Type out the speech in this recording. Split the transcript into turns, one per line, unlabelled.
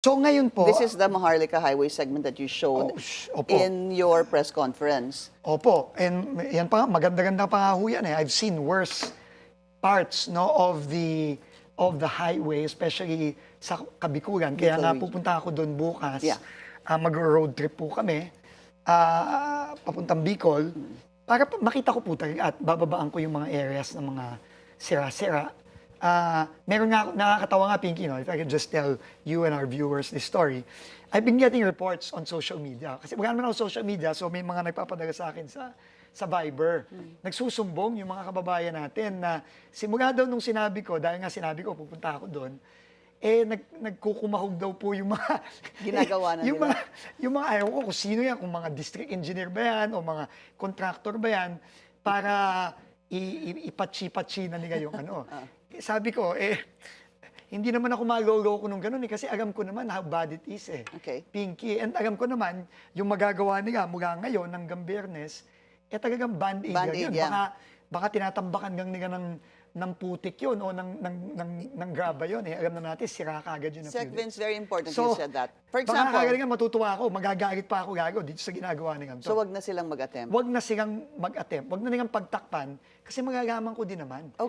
So ngayon po,
This is the Maharlika Highway segment that you showed
opo.
in your press conference.
Opo, and yan pa nga, maganda-ganda pa nga ho yan eh. I've seen worse parts no of the highway, especially sa Kabikulan. Kaya
Bicol
nga
region.
pupunta ako doon bukas.
Yeah.
Mag-road trip po kami papuntang Bicol para makita ko po talaga at bababaan ko yung mga areas ng mga sira-sira. Meron nga, nakakatawa nga, Pinky, no? If I could just tell you and our viewers this story. I've been getting reports on social media. Kasi wala naman ako social media, so may mga nagpapadala sa akin sa Viber. Nagsusumbong yung mga kababayan natin na simula daw nung sinabi ko, dahil nga sinabi ko, pupunta ako doon, nagkukumahog daw po yung mga...
Ginagawa na
yung
nila.
yung mga ayaw ko kung sino yan, kung mga district engineer ba yan, o mga contractor ba yan, para ipatsi-patsi na nila yung ano. Sabi ko, hindi naman ako maloloko nung ganun kasi alam ko naman how bad it is
Okay.
Pinky. And alam ko naman, yung magagawa nila mula ngayon hanggang Biyernes, talagang band-aid lang
Band-aid
yun.
yan.
Baka tinatambakan lang nila ng putik yun o ng graba yun. Alam na natin, sira kagad yun.
Sec Vince, very important you said that. For
baka
example,
kagaling matutuwa ako, magagalit pa ako gago dito sa ginagawa nila.
so wag na silang mag-attempt.
Wag na silang mag-attempt. Wag na nilang pagtakpan kasi magagaman ko din naman.
Okay.